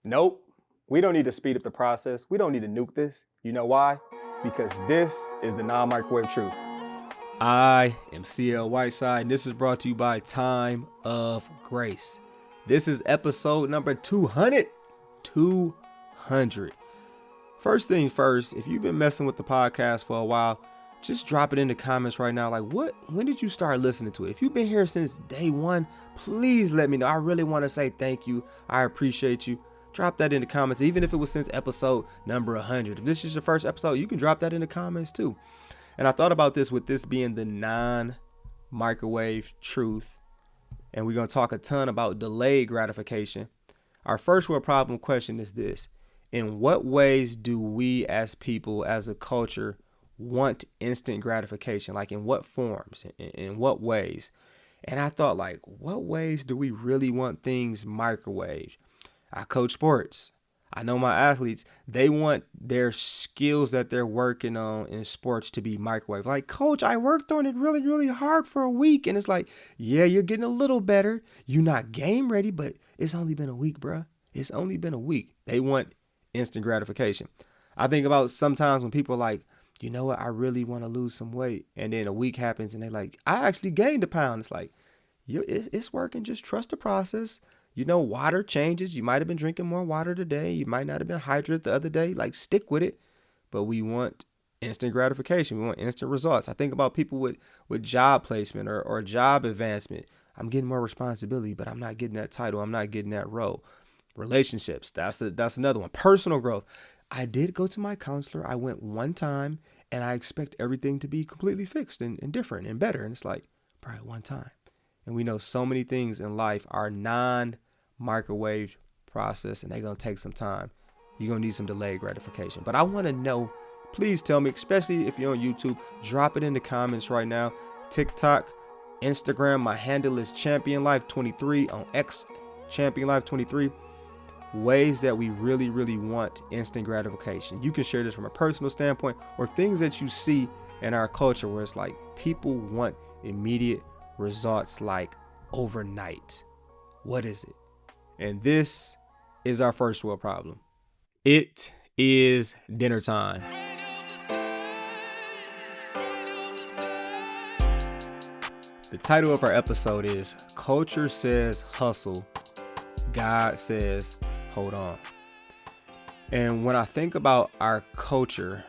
Nope. We don't need to speed up the process. We don't need to nuke this. You know why? Because this is the non-microwave truth. I am CL Whiteside, and this is brought to you by Time of Grace. This is episode number 200. 200. First thing first, if you've been messing with the podcast for a while, just drop it in the comments right now. When did you start listening to it? If you've been here since day one, please let me know. I really want to say thank you. I appreciate you. Drop that in the comments, even if it was since episode number 100. If this is your first episode, you can drop that in the comments too. And I thought about this with this being the non-microwave truth. And we're going to talk a ton about delayed gratification. Our first world problem question is this. In what ways do we as people, as a culture, want instant gratification? Like in what forms? In what ways? And I thought, what ways do we really want things microwaved? I coach sports. I know my athletes, they want their skills that they're working on in sports to be microwave. Like, coach, I worked on it really, really hard for a week. And it's like, yeah, you're getting a little better. You're not game ready, but it's only been a week, bruh. It's only been a week. They want instant gratification. I think about sometimes when people are like, you know what, I really want to lose some weight. And then a week happens and they're like, I actually gained a pound. It's like, it's working. Just trust the process. You know, water changes. You might have been drinking more water today. You might not have been hydrated the other day. Like, stick with it. But we want instant gratification. We want instant results. I think about people with job placement or job advancement. I'm getting more responsibility, but I'm not getting that title. I'm not getting that role. Relationships. That's another one. Personal growth. I did go to my counselor. I went one time and I expect everything to be completely fixed and different and better. And it's like, probably one time. And we know so many things in life are non-microwave process and they're going to take some time. You're going to need some delayed gratification. But I want to know, please tell me, especially if you're on YouTube, drop it in the comments right now. TikTok, Instagram, my handle is ChampionLife23. On X, ChampionLife23. Ways that we really, really want instant gratification. You can share this from a personal standpoint or things that you see in our culture where it's like people want immediate results like overnight. What is it? And this is our first world problem. It is dinner time. The title of our episode is Culture Says Hustle, God Says Hold on. And when I think about our culture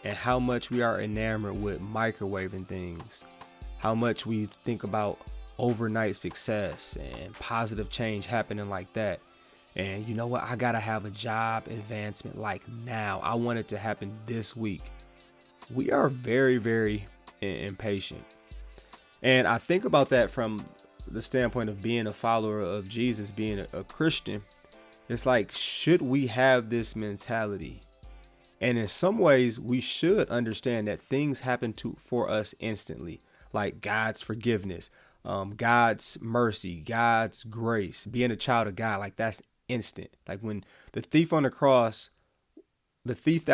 and how much we are enamored with microwaving things, how much we think about overnight success and positive change happening like that. And you know what? I got to have a job advancement like now. I want it to happen this week. We are very, very impatient. And I think about that from the standpoint of being a follower of Jesus, being a Christian. It's like, should we have this mentality? And in some ways, we should understand that things happen for us instantly. Like God's forgiveness, God's mercy, God's grace, being a child of God, like that's instant. Like when the thief that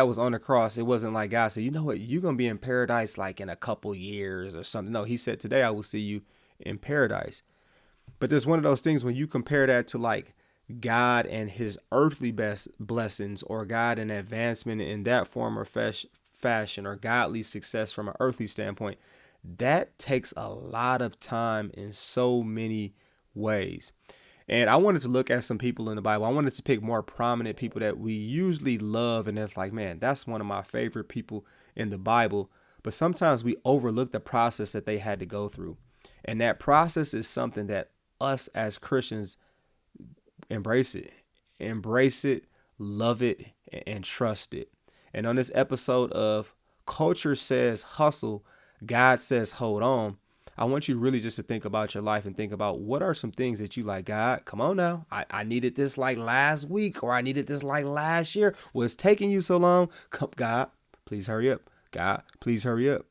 was on the cross, it wasn't like God said, you know what, you're going to be in paradise like in a couple years or something. No, he said, today I will see you in paradise. But there's one of those things when you compare that to like God and his earthly best blessings or God and advancement in that form or fashion or godly success from an earthly standpoint. That takes a lot of time in so many ways. And I wanted to look at some people in the Bible. I wanted to pick more prominent people that we usually love. And it's like, man, that's one of my favorite people in the Bible. But sometimes we overlook the process that they had to go through. And that process is something that us as Christians embrace it, love it, and trust it. And on this episode of Culture Says Hustle, God Says hold on, I want you really just to think about your life and think about what are some things that you like, God, come on now. I needed this like last week or I needed this like last year. What's taking you so long? Come, God, please hurry up. God, please hurry up.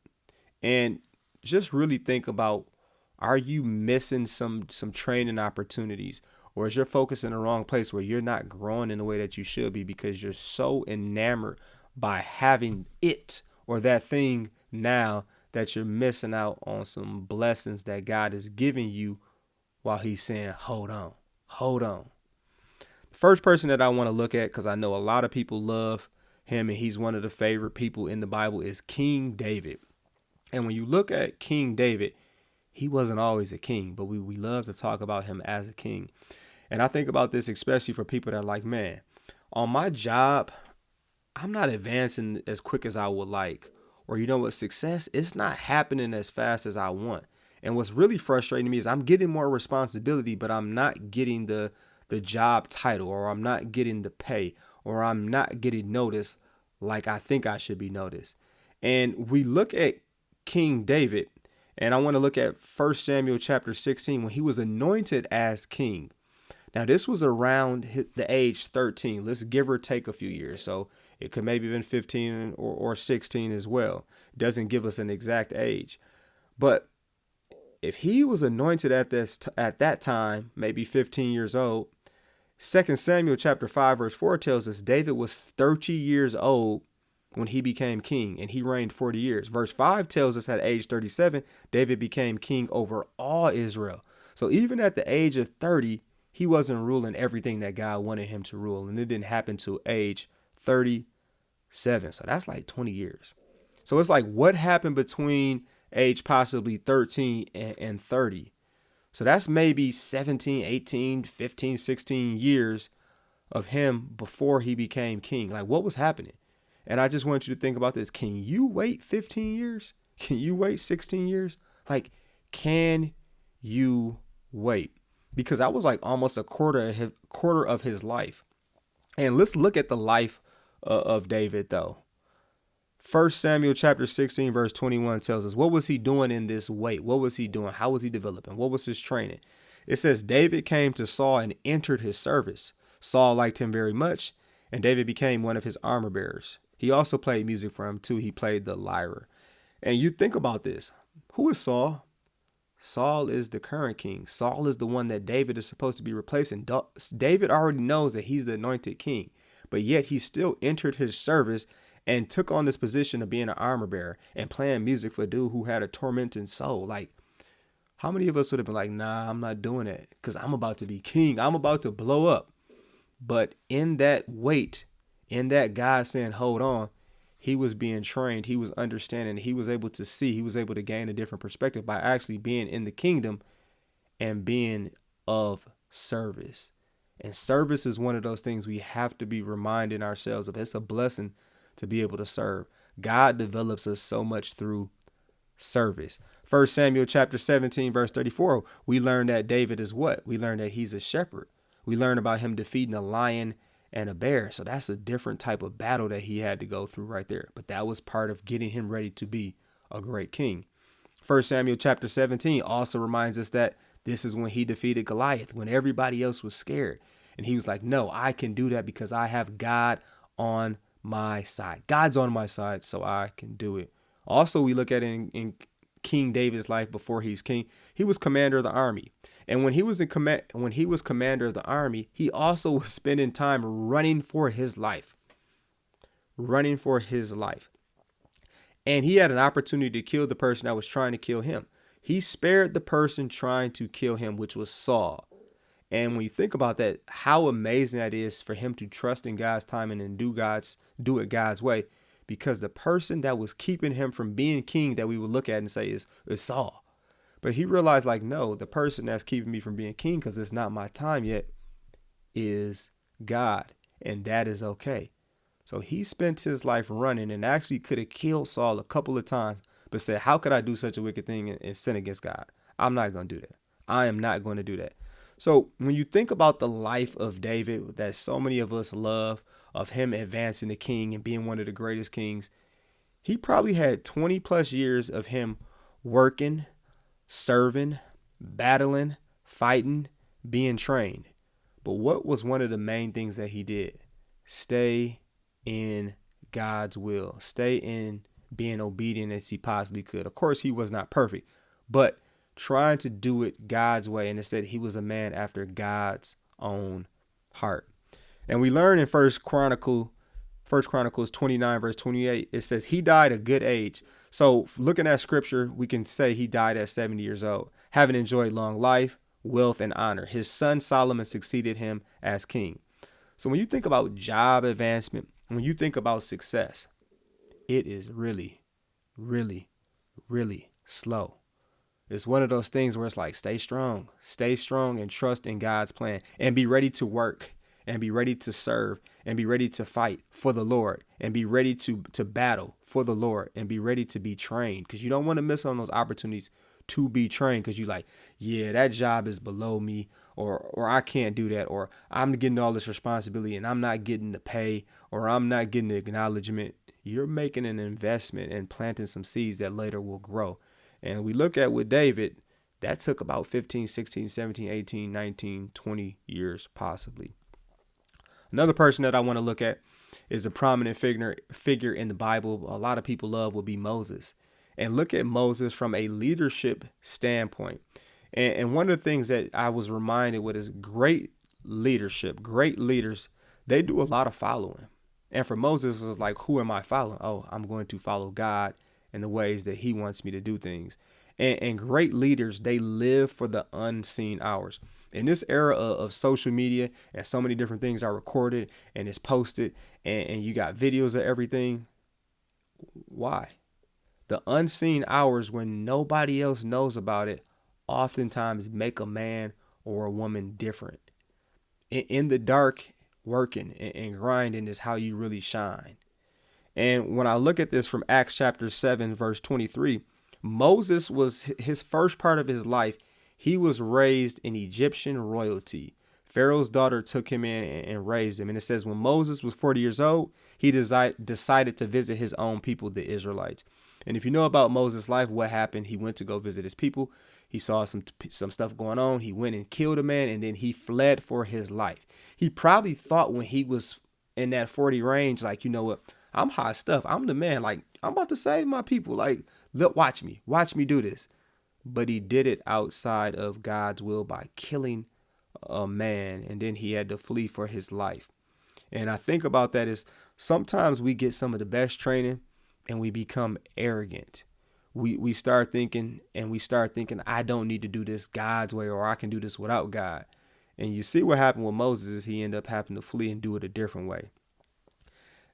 And just really think about, are you missing some training opportunities? Or is your focus in the wrong place where you're not growing in the way that you should be because you're so enamored by having it or that thing now that you're missing out on some blessings that God is giving you while he's saying, hold on. First person that I want to look at, because I know a lot of people love him and he's one of the favorite people in the Bible, is King David. And when you look at King David, he wasn't always a king, but we love to talk about him as a king. And I think about this especially for people that are like, man, on my job, I'm not advancing as quick as I would like. Or you know what, success, it's not happening as fast as I want. And what's really frustrating to me is I'm getting more responsibility, but I'm not getting the job title, or I'm not getting the pay, or I'm not getting noticed like I think I should be noticed. And we look at King David, and I want to look at 1 Samuel chapter 16 when he was anointed as king. Now, this was around the age 13. Let's give or take a few years. So it could maybe have been 15 or 16 as well. It doesn't give us an exact age. But if he was anointed at that time, maybe 15 years old, 2 Samuel chapter 5 verse 4 tells us David was 30 years old when he became king, and he reigned 40 years. Verse 5 tells us at age 37, David became king over all Israel. So even at the age of 30, he wasn't ruling everything that God wanted him to rule. And it didn't happen till age 37. So that's like 20 years. So it's like, what happened between age possibly 13 and 30? So that's maybe 17, 18, 15, 16 years of him before he became king. Like, what was happening? And I just want you to think about this. Can you wait 15 years? Can you wait 16 years? Like, can you wait? Because I was like almost a quarter of his life. And let's look at the life of David, though. 1 Samuel chapter 16 verse 21 tells us, what was he doing in this wait? What was he doing? How was he developing? What was his training? It says David came to Saul and entered his service. Saul liked him very much, and David became one of his armor bearers. He also played music for him too. He played the lyre. And you think about this. Who is Saul? Saul is the current king. Saul is the one that David is supposed to be replacing. David already knows that he's the anointed king, but yet he still entered his service and took on this position of being an armor bearer and playing music for a dude who had a tormenting soul. Like, how many of us would have been like, nah, I'm not doing that because I'm about to be king. I'm about to blow up. But in that wait, in that God saying, hold on, he was being trained. He was understanding. He was able to see. He was able to gain a different perspective by actually being in the kingdom and being of service. And service is one of those things we have to be reminding ourselves of. It's a blessing to be able to serve. God develops us so much through service. 1 Samuel chapter 17, verse 34, we learn that David is what? We learn that he's a shepherd. We learn about him defeating a lion and a bear. So that's a different type of battle that he had to go through right there. But that was part of getting him ready to be a great king. 1 Samuel chapter 17 also reminds us that this is when he defeated Goliath, when everybody else was scared. And he was like, no, I can do that because I have God on my side. God's on my side, so I can do it. Also, we look at it in King David's life before he's king. He was commander of the army. And when he was commander of the army, he also was spending time running for his life. Running for his life. And he had an opportunity to kill the person that was trying to kill him. He spared the person trying to kill him, which was Saul. And when you think about that, how amazing that is for him to trust in God's timing and do it God's way, because the person that was keeping him from being king that we would look at and say is Saul. But he realized, like, no, the person that's keeping me from being king, because it's not my time yet, is God. And that is okay. So he spent his life running and actually could have killed Saul a couple of times, but said, how could I do such a wicked thing and sin against God? I'm not going to do that. I am not going to do that. So when you think about the life of David that so many of us love, of him advancing the king and being one of the greatest kings, he probably had 20 plus years of him working, serving, battling, fighting, being trained. But what was one of the main things that he did? Stay in God's will. Stay in being obedient as he possibly could. Of course, he was not perfect, but trying to do it God's way. And it said he was a man after God's own heart. And we learn in First Chronicles 29 verse 28, it says he died a good age. So looking at scripture, we can say he died at 70 years old, having enjoyed long life, wealth, and honor. His son Solomon succeeded him as king. So when you think about job advancement, when you think about success, it is really, really, really slow. It's one of those things where it's like, stay strong and trust in God's plan and be ready to work and be ready to serve and be ready to fight for the Lord and be ready to battle for the Lord and be ready to be trained, because you don't want to miss on those opportunities to be trained, because you like, yeah, that job is below me, or I can't do that, or I'm getting all this responsibility and I'm not getting the pay, or I'm not getting the acknowledgement. You're making an investment and planting some seeds that later will grow. And we look at with David, that took about 15, 16, 17, 18, 19, 20 years possibly. Another person that I want to look at is a prominent figure in the Bible a lot of people love would be Moses. And look at Moses from a leadership standpoint. And one of the things that I was reminded with is great leadership, great leaders, they do a lot of following. And for Moses, it was like, who am I following? Oh, I'm going to follow God in the ways that he wants me to do things. And great leaders, they live for the unseen hours. In this era of social media, and so many different things are recorded and it's posted, and you got videos of everything. Why? The unseen hours when nobody else knows about it oftentimes make a man or a woman different. In the dark, working and grinding is how you really shine. And when I look at this from Acts chapter 7, verse 23, Moses was his first part of his life. He was raised in Egyptian royalty. Pharaoh's daughter took him in and raised him. And it says when Moses was 40 years old, he decided to visit his own people, the Israelites. And if you know about Moses' life, what happened? He went to go visit his people. He saw some stuff going on. He went and killed a man, and then he fled for his life. He probably thought when he was in that 40 range, like, you know what? I'm hot stuff. I'm the man. Like, I'm about to save my people. Like, look, watch me do this. But he did it outside of God's will by killing a man. And then he had to flee for his life. And I think about that is sometimes we get some of the best training and we become arrogant. We start thinking I don't need to do this God's way, or I can do this without God. And you see what happened with Moses is he ended up having to flee and do it a different way.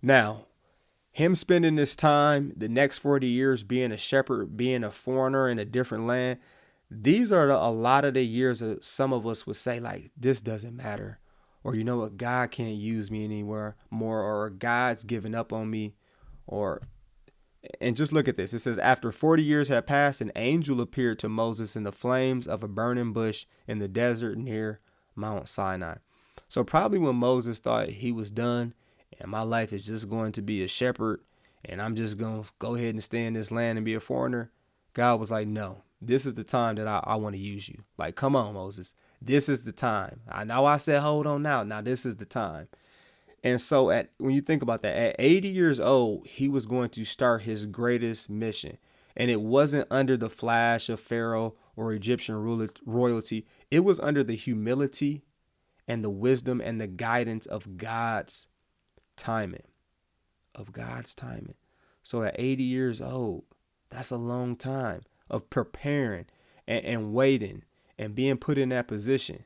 Now, him spending this time, the next 40 years, being a shepherd, being a foreigner in a different land, these are a lot of the years that some of us would say, like, this doesn't matter. Or, you know what, God can't use me anywhere more, or God's given up on me. And just look at this. It says, after 40 years had passed, an angel appeared to Moses in the flames of a burning bush in the desert near Mount Sinai. So probably when Moses thought he was done, and my life is just going to be a shepherd, and I'm just going to go ahead and stay in this land and be a foreigner, God was like, no, this is the time that I want to use you. Like, come on, Moses, this is the time. I know I said, hold on now this is the time. And so when you think about that, at 80 years old, he was going to start his greatest mission. And it wasn't under the flash of Pharaoh or Egyptian royalty. It was under the humility and the wisdom and the guidance of God's timing. So at 80 years old, that's a long time of preparing and waiting and being put in that position.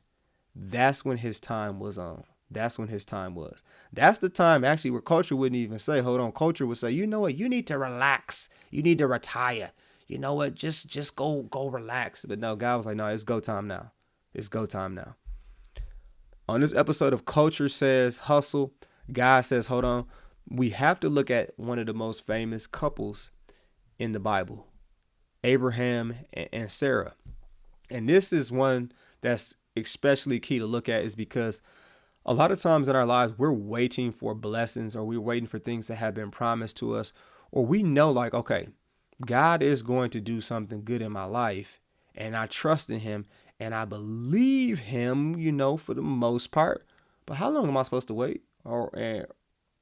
That's when his time was on. That's when his time was. That's the time actually where culture wouldn't even say, hold on. Culture would say, you know what? You need to relax. You need to retire. You know what? Just go relax. But no, God was like, no, it's go time now. It's go time now. On this episode of Culture Says Hustle, God says, hold on. We have to look at one of the most famous couples in the Bible, Abraham and Sarah. And this is one that's especially key to look at, is because a lot of times in our lives, we're waiting for blessings, or we're waiting for things that have been promised to us, or we know like, okay, God is going to do something good in my life, and I trust in him and I believe him, for the most part. But how long am I supposed to wait? Or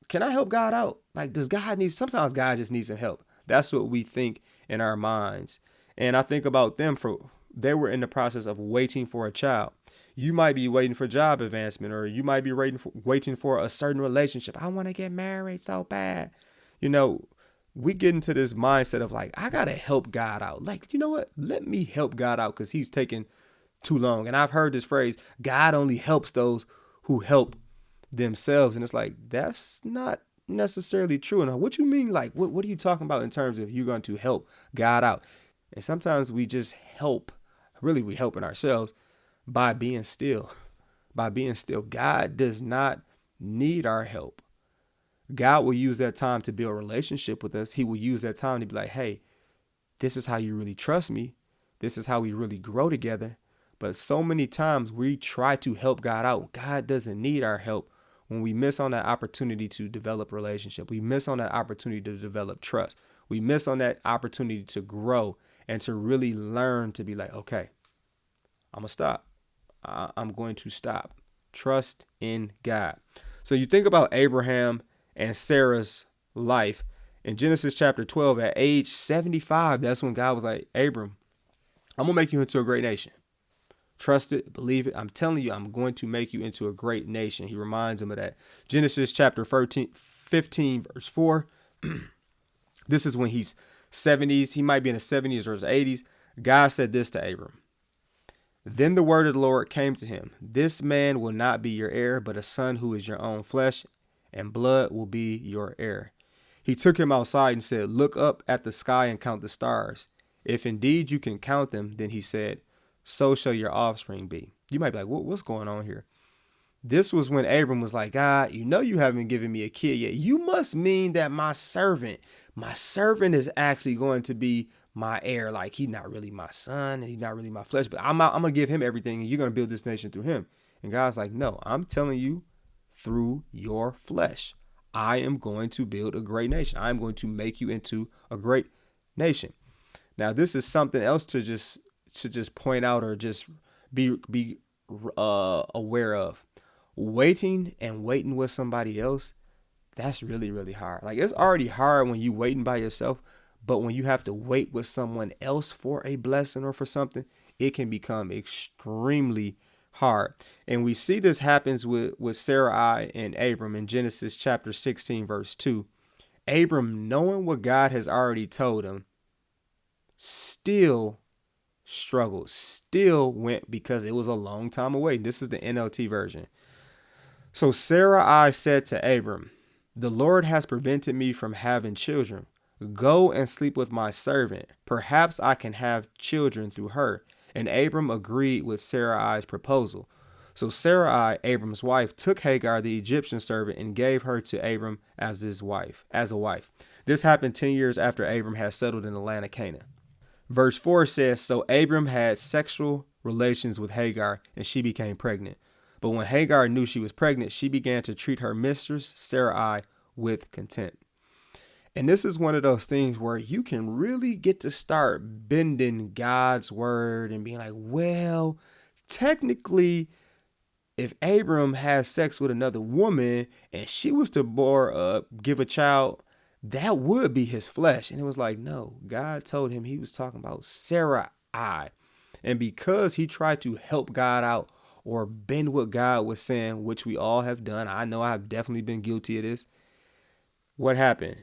can I help God out? Like, sometimes God just needs some help. That's what we think in our minds. And I think about them, they were in the process of waiting for a child. You might be waiting for job advancement, or you might be waiting for a certain relationship. I want to get married so bad. We get into this mindset of like, I got to help God out. Like, you know what? Let me help God out because he's taking too long. And I've heard this phrase, God only helps those who help themselves. And it's like, that's not necessarily true. And what you mean? Like, what are you talking about in terms of you're going to help God out? And sometimes we just help, really, we helping ourselves by being still, by being still. God does not need our help. God will use that time to build a relationship with us. He will use that time to be like, hey, this is how you really trust me. This is how we really grow together. But so many times we try to help God out. God doesn't need our help. When we miss on that opportunity to develop a relationship, we miss on that opportunity to develop trust. We miss on that opportunity to grow and to really learn to be like, okay, I'm going to stop. I'm going to stop. Trust in God. So you think about Abraham and Sarah's life in Genesis chapter 12, at age 75, that's when God was like, Abram, I'm going to make you into a great nation. Trust it, believe it. I'm telling you, I'm going to make you into a great nation. He reminds him of that. Genesis chapter 15, verse 4. This is when he's 70s. He might be in his 70s or his 80s. God said this to Abram. Then the word of the Lord came to him. This man will not be your heir, but a son who is your own flesh and blood will be your heir. He took him outside and said, look up at the sky and count the stars. If indeed you can count them, then he said, so shall your offspring be. You might be like, what's going on here? This was when Abram was like, God, you know you haven't given me a kid yet. You must mean that my servant is actually going to be my heir. Like, he's not really my son and he's not really my flesh, but I'm going to give him everything and you're going to build this nation through him. And God's like, no, I'm telling you, through your flesh, I am going to build a great nation. I'm going to make you into a great nation. Now, this is something else to just point out or just be aware of. Waiting with somebody else, that's really, really hard. Like, it's already hard when you waiting by yourself, but when you have to wait with someone else for a blessing or for something, it can become extremely hard. And we see this happens with Sarai and Abram in Genesis chapter 16, verse 2. Abram, knowing what God has already told him, still struggled, still went because it was a long time away. This is the NLT version. So Sarai said to Abram, the Lord has prevented me from having children. Go and sleep with my servant. Perhaps I can have children through her. And Abram agreed with Sarai's proposal. So Sarai, Abram's wife, took Hagar, the Egyptian servant, and gave her to Abram as a wife. This happened 10 years after Abram had settled in the land of Canaan. Verse 4 says, so Abram had sexual relations with Hagar, and she became pregnant. But when Hagar knew she was pregnant, she began to treat her mistress, Sarai, with contempt. And this is one of those things where you can really get to start bending God's word and being like, well, technically, if Abram has sex with another woman and she was to give a child, that would be his flesh. And it was like, no, God told him he was talking about Sarai. And because he tried to help God out or bend what God was saying, which we all have done, I know I've definitely been guilty of this. What happened?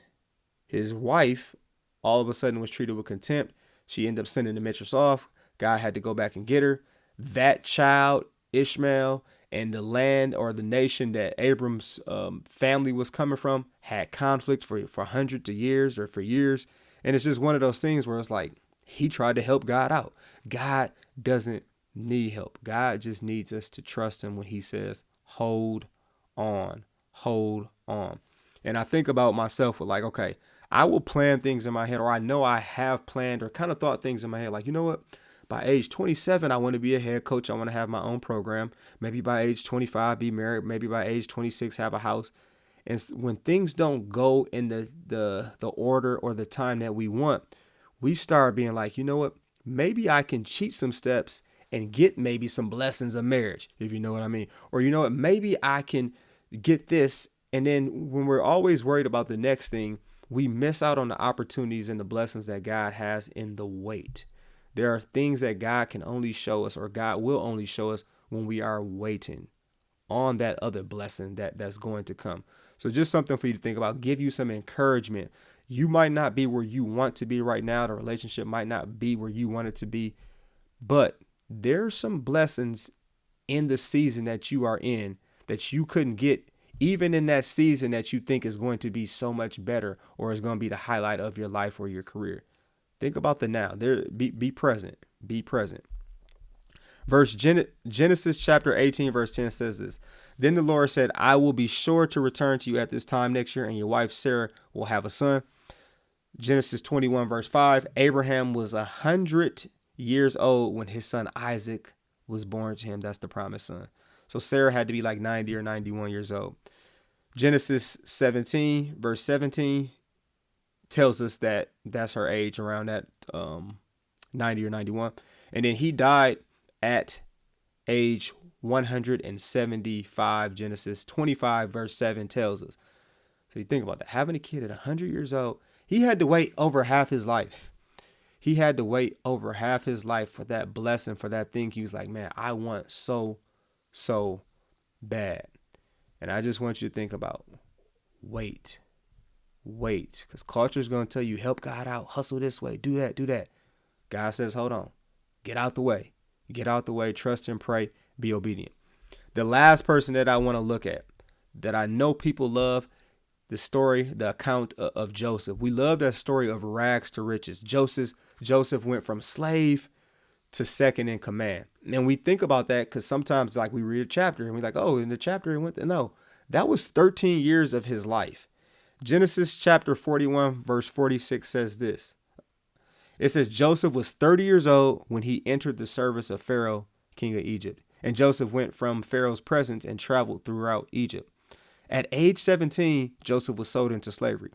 His wife all of a sudden was treated with contempt. She ended up sending the mistress off. God had to go back and get her. That child, Ishmael, and the land or the nation that Abram's family was coming from had conflict for hundreds of years or for years. And it's just one of those things where it's like he tried to help God out. God doesn't need help. God just needs us to trust him when he says, hold on, hold on. And I think about myself with like, okay, I will plan things in my head, or I know I have planned or kind of thought things in my head. Like, you know what? By age 27, I want to be a head coach. I want to have my own program. Maybe by age 25, be married. Maybe by age 26, have a house. And when things don't go in the order or the time that we want, we start being like, you know what? Maybe I can cheat some steps and get maybe some blessings of marriage, if you know what I mean. Or, you know what? Maybe I can get this. And then when we're always worried about the next thing, we miss out on the opportunities and the blessings that God has in the wait. There are things that God can only show us, or God will only show us, when we are waiting on that other blessing that's going to come. So just something for you to think about, give you some encouragement. You might not be where you want to be right now. The relationship might not be where you want it to be, but there's some blessings in the season that you are in that you couldn't get even in that season that you think is going to be so much better or is going to be the highlight of your life or your career. Think about the now. Be present. Be present. Genesis chapter 18, verse 10 says this. Then the Lord said, I will be sure to return to you at this time next year, and your wife Sarah will have a son. Genesis 21, verse 5. Abraham was 100 years old when his son Isaac was born to him. That's the promised son. So Sarah had to be like 90 or 91 years old. Genesis 17, verse 17 tells us that that's her age, around that 90 or 91. And then he died at age 175. Genesis 25, verse 7 tells us. So you think about that. Having a kid at 100 years old, he had to wait over half his life. He had to wait over half his life for that blessing, for that thing he was like, man, I want so bad. And I just want you to think about wait, because culture is going to tell you, help God out, hustle this way, do that. God says, hold on, get out the way, trust and pray, be obedient. The last person that I want to look at that I know people love, the story, the account of Joseph. We love that story of rags to riches. Joseph went from slave to second in command. And we think about that because sometimes like we read a chapter and we're like, oh, in the chapter it went to, no, that was 13 years of his life. Genesis chapter 41, verse 46 says this. It says, Joseph was 30 years old when he entered the service of Pharaoh, king of Egypt. And Joseph went from Pharaoh's presence and traveled throughout Egypt. At age 17, Joseph was sold into slavery.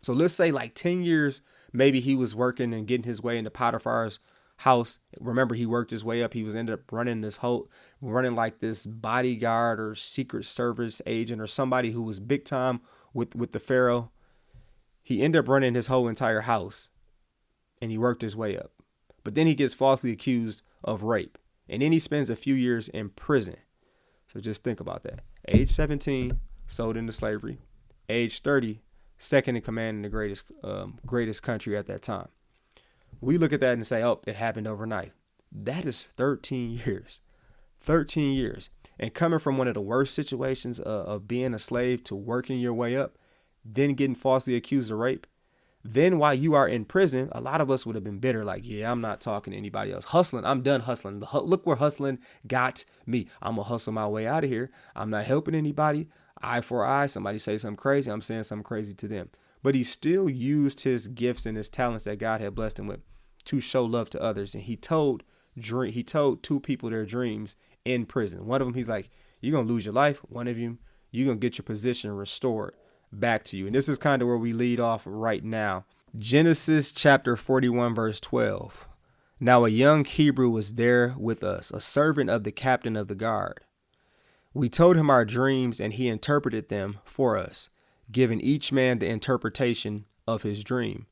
So let's say like 10 years, maybe he was working and getting his way into Potiphar's house. Remember, he worked his way up. He was ended up running like this bodyguard or secret service agent or somebody who was big time with the Pharaoh. He ended up running his whole entire house and he worked his way up. But then he gets falsely accused of rape. And then he spends a few years in prison. So just think about that. Age 17, sold into slavery. Age 30, second in command in the greatest country at that time. We look at that and say, oh, it happened overnight. That is 13 years. 13 years. And coming from one of the worst situations of being a slave to working your way up, then getting falsely accused of rape. Then while you are in prison, a lot of us would have been bitter. Like, yeah, I'm not talking to anybody else. Hustling. I'm done hustling. Look where hustling got me. I'm going to hustle my way out of here. I'm not helping anybody. Eye for eye. Somebody say something crazy. I'm saying something crazy to them. But he still used his gifts and his talents that God had blessed him with to show love to others. And he told two people their dreams in prison. One of them, he's like, you're going to lose your life. One of you, you're going to get your position restored back to you. And this is kind of where we lead off right now. Genesis chapter 41, verse 12. Now a young Hebrew was there with us, a servant of the captain of the guard. We told him our dreams and he interpreted them for us, giving each man the interpretation of his dream.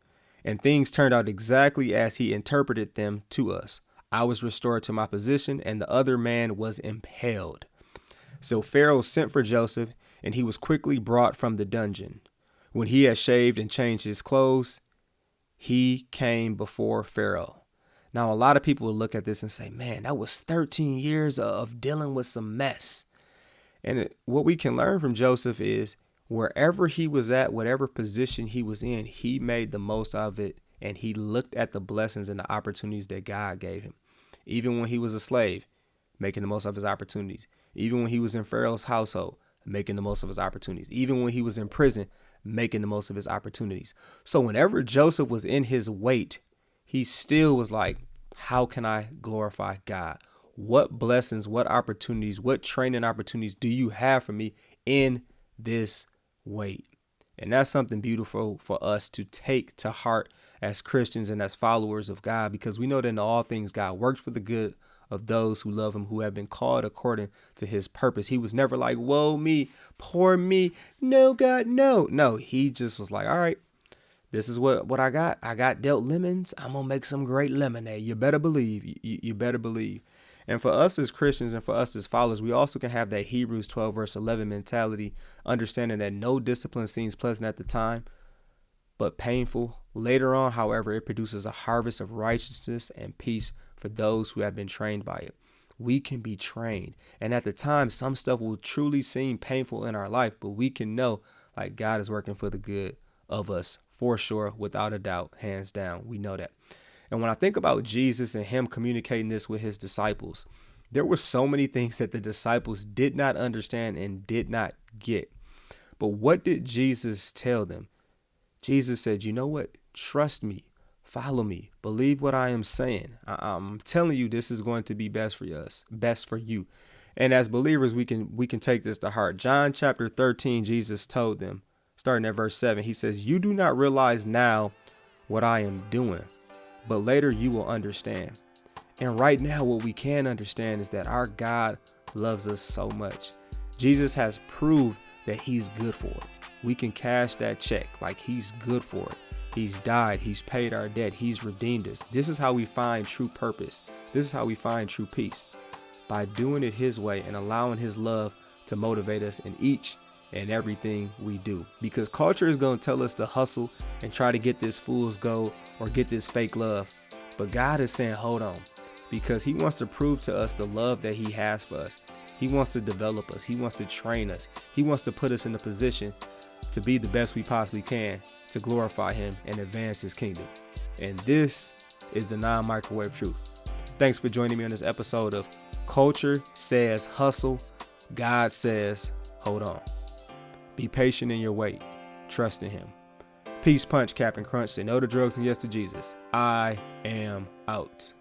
And things turned out exactly as he interpreted them to us. I was restored to my position and the other man was impaled. So Pharaoh sent for Joseph, and he was quickly brought from the dungeon. When he had shaved and changed his clothes, he came before Pharaoh. Now, a lot of people will look at this and say, man, that was 13 years of dealing with some mess. And what we can learn from Joseph is wherever he was at, whatever position he was in, he made the most of it. And he looked at the blessings and the opportunities that God gave him. Even when he was a slave, making the most of his opportunities. Even when he was in Pharaoh's household, making the most of his opportunities. Even when he was in prison, making the most of his opportunities. So whenever Joseph was in his weight, he still was like, how can I glorify God? What blessings, what opportunities, what training opportunities do you have for me in this weight? And that's something beautiful for us to take to heart as Christians and as followers of God, because we know that in all things God works for the good of those who love him, who have been called according to his purpose. He was never like, woe me, poor me. No, God, no. No, he just was like, all right, this is what I got. I got dealt lemons. I'm going to make some great lemonade. You better believe. You better believe. And for us as Christians and for us as followers, we also can have that Hebrews 12 verse 11 mentality, understanding that no discipline seems pleasant at the time, but painful. Later on, however, it produces a harvest of righteousness and peace for those who have been trained by it. We can be trained. And at the time, some stuff will truly seem painful in our life, but we can know like God is working for the good of us for sure, without a doubt, hands down. We know that. And when I think about Jesus and him communicating this with his disciples, there were so many things that the disciples did not understand and did not get. But what did Jesus tell them? Jesus said, you know what? Trust me. Follow me. Believe what I am saying. I'm telling you, this is going to be best for us, best for you. And as believers, we can take this to heart. John chapter 13, Jesus told them, starting at verse 7, he says, you do not realize now what I am doing, but later you will understand. And right now, what we can understand is that our God loves us so much. Jesus has proved that he's good for it. We can cash that check like he's good for it. He's died. He's paid our debt. He's redeemed us. This is how we find true purpose. This is how we find true peace, by doing it his way and allowing his love to motivate us in each and everything we do. Because culture is going to tell us to hustle and try to get this fool's gold or get this fake love. But God is saying, hold on, because he wants to prove to us the love that he has for us. He wants to develop us. He wants to train us. He wants to put us in a position to be the best we possibly can, to glorify him and advance his kingdom. And this is the non-microwave truth. Thanks for joining me on this episode of Culture Says Hustle. God says, hold on. Be patient in your wait. Trust in him. Peace, punch, Captain Crunch. Say no to drugs and yes to Jesus. I am out.